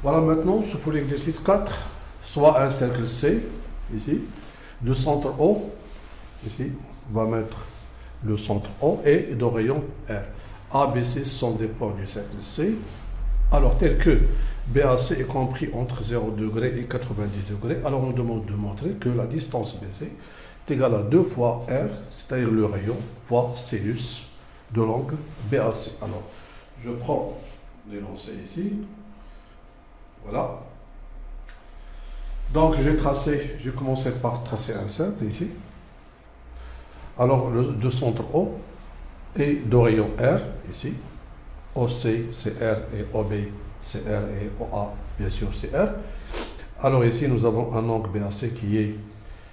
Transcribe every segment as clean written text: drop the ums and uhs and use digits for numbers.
Voilà, maintenant, pour l'exercice 4, soit un cercle C, ici, de centre O, ici, on va mettre le centre O et de rayon R. A, B, C sont des points du cercle C. Alors, tel que BAC est compris entre 0 degré et 90 degrés, alors on demande de montrer que la distance BC est égale à 2 fois R, c'est-à-dire le rayon, fois sinus de l'angle BAC. Alors, je prends l'énoncé ici. Voilà. Donc, j'ai commencé par tracer un cercle ici. Alors, de centre O et de rayon R, ici. OC, c'est R et OB, c'est R et OA, bien sûr, c'est R. Alors, ici, nous avons un angle BAC qui est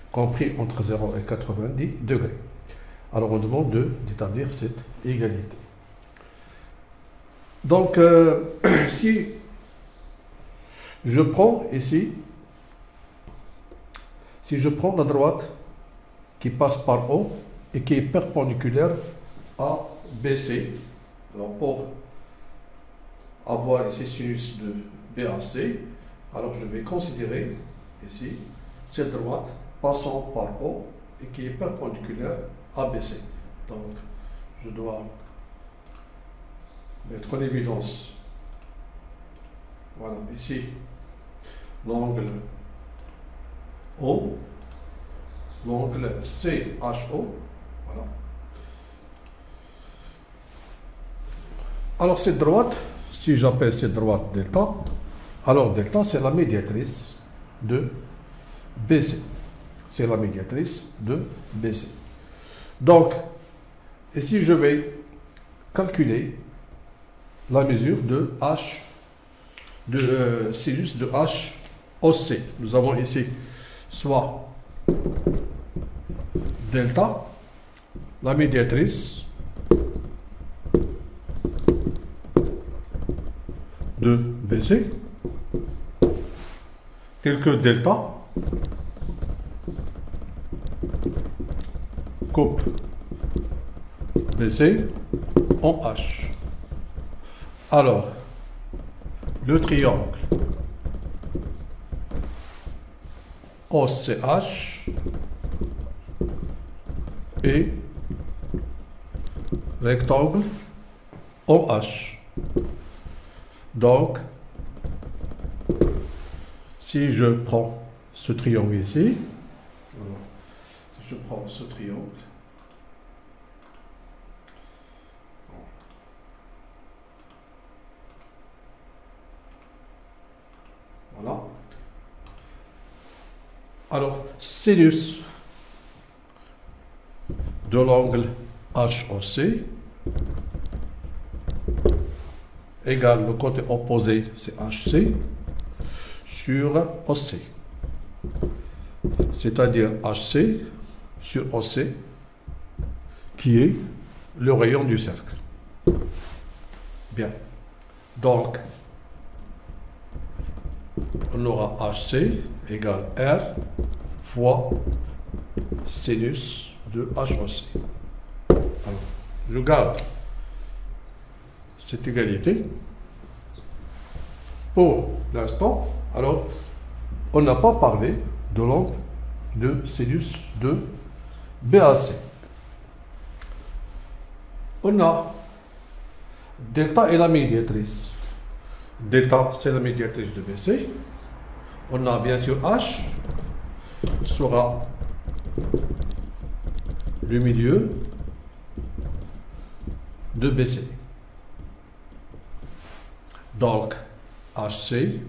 compris entre 0 et 90 degrés. Alors, on demande d'établir cette égalité. Donc, si je prends ici, si je prends la droite qui passe par O et qui est perpendiculaire à BC, alors pour avoir ici sinus de BAC, alors je vais considérer ici cette droite passant par O et qui est perpendiculaire à BC. Donc, je dois mettre en évidence, voilà, ici, l'angle O, l'angle CHO, voilà. Alors cette droite, si j'appelle cette droite delta, alors delta c'est la médiatrice de BC. C'est la médiatrice de BC. Donc, ici je vais calculer la mesure de H, de sinus de H OC. Nous avons ici soit delta, la médiatrice de BC, tel que delta coupe BC en H. Alors, le triangle OCH et rectangle OH. Donc, si je prends ce triangle ici, alors, si je prends ce triangle, voilà. Alors, sinus de l'angle HOC égale le côté opposé, c'est HC, sur OC. C'est-à-dire HC sur OC, qui est le rayon du cercle. Bien. Donc, on aura HC égale R fois sinus de HOC. Alors, je garde cette égalité pour l'instant. Alors, on n'a pas parlé de l'angle de sinus de BAC. On a delta est la médiatrice. Delta, c'est la médiatrice de BC. On a bien sûr H sera le milieu de BC. Donc, HC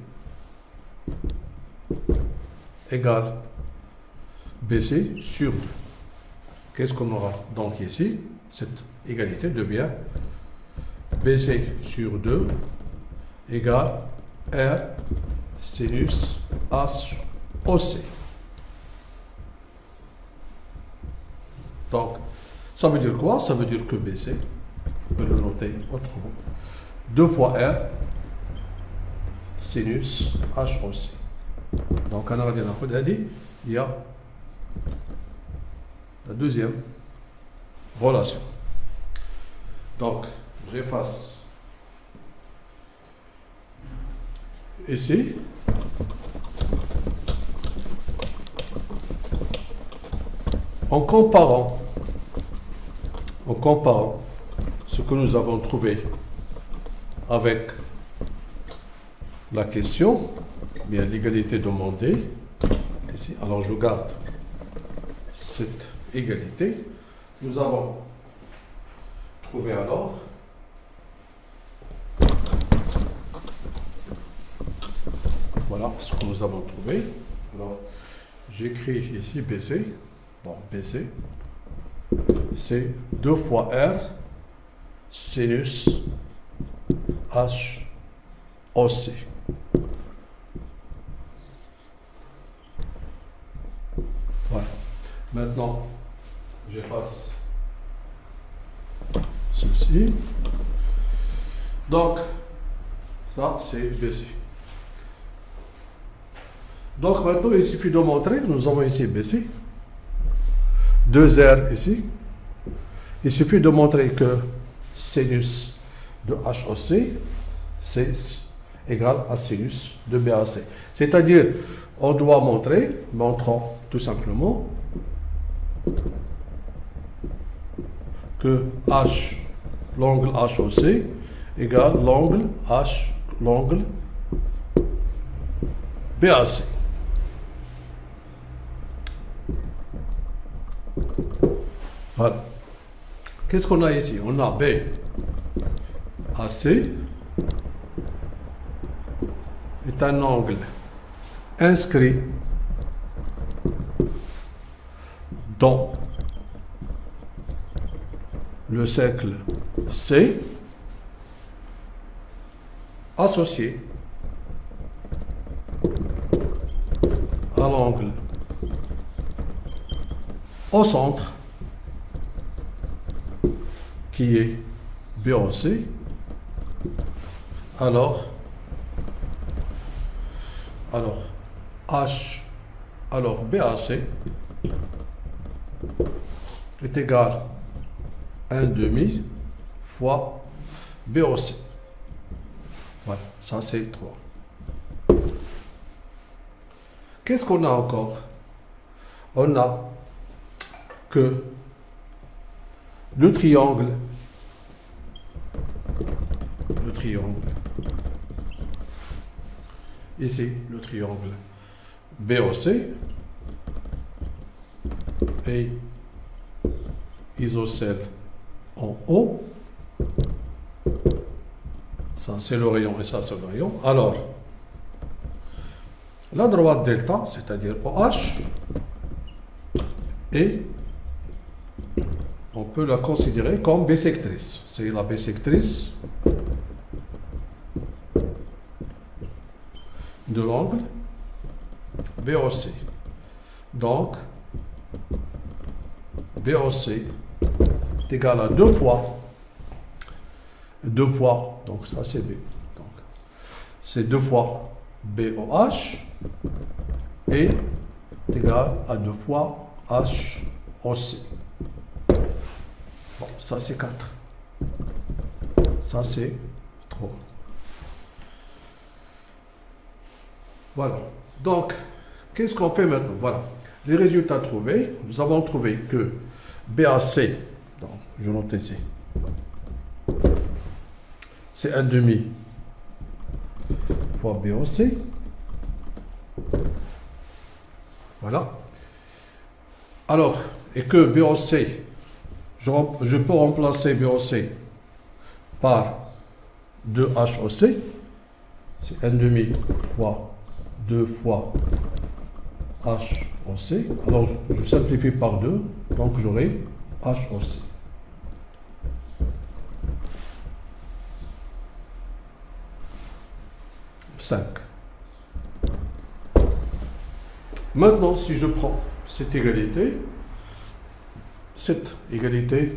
égale BC sur 2. Qu'est-ce qu'on aura donc ici? Cette égalité devient BC sur 2 égale R sinus HOC. Donc, ça veut dire quoi? Ça veut dire que BC, on peut le noter autrement, 2 fois R sinus HOC. Donc, il y a la deuxième relation. Donc, j'efface ici, en comparant ce que nous avons trouvé avec la question, bien l'égalité demandée, ici, alors je garde cette égalité, nous avons trouvé alors voilà ce que nous avons trouvé. Alors j'écris ici BC. Bon, BC, c'est 2 fois R sinus H OC. Voilà. Maintenant, j'efface ceci. Donc, ça, c'est BC. Donc, maintenant, il suffit de montrer, nous avons ici BC. 2R ici. Il suffit de montrer que sinus de HOC, c'est égal à sinus de BAC. C'est-à-dire, on doit montrons tout simplement que H, l'angle HOC, égale l'angle BAC. Voilà. Qu'est-ce qu'on a ici? On a BAC est un angle inscrit dans le cercle C associé à l'angle au centre qui est BOC. Alors BAC est égal à 1/2 fois BOC. Voilà, ça c'est 3. Qu'est-ce qu'on a encore? On a que le triangle ici, le triangle BOC et isocèle en haut, ça c'est le rayon et ça c'est le rayon. Alors, la droite delta, c'est-à-dire OH, et on peut la considérer comme bisectrice. C'est la bisectrice de l'angle BOC. Donc, BOC est égal à 2 fois, donc ça c'est B. Donc, c'est 2 fois BOH et égal à 2 fois HOC. Bon, ça c'est 4. Ça c'est 3. Voilà. Donc, qu'est-ce qu'on fait maintenant? Voilà. Les résultats trouvés. Nous avons trouvé que BAC, donc je note ici, c'est 1/2 fois BOC. Voilà. Alors, et que BOC, je peux remplacer BOC par 2HOC, c'est 1/2 fois 2 fois HOC. Alors, je simplifie par 2, donc j'aurai HOC. Maintenant, si je prends cette égalité et cette égalité,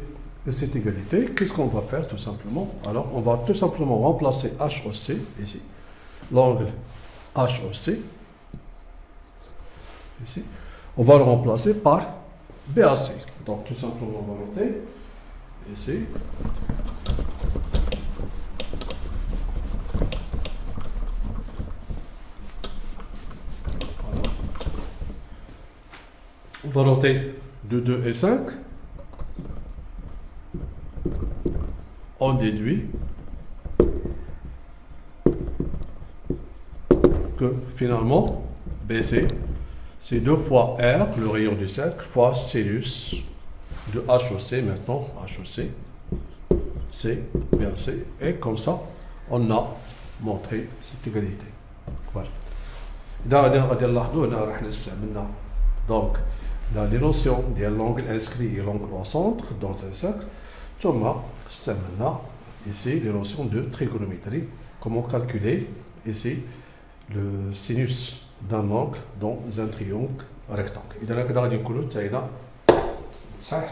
qu'est-ce qu'on va faire tout simplement? Alors, on va tout simplement remplacer HOC ici, l'angle HOC, ici, on va le remplacer par BAC. Donc, tout simplement, on va noter ici. volonté de 2 et 5, on déduit que finalement, BC, c'est 2 fois R, le rayon du cercle, fois sinus de HOC, maintenant, HOC, C, bien C, et comme ça, on a montré cette égalité. Voilà. Donc, dans les notions de l'angle inscrit et l'angle au centre dans un cercle, c'est maintenant ici les notions de trigonométrie. Comment calculer ici le sinus d'un angle dans un triangle rectangle. إذا كذا غادي نقولوا حتى هنا صحيح.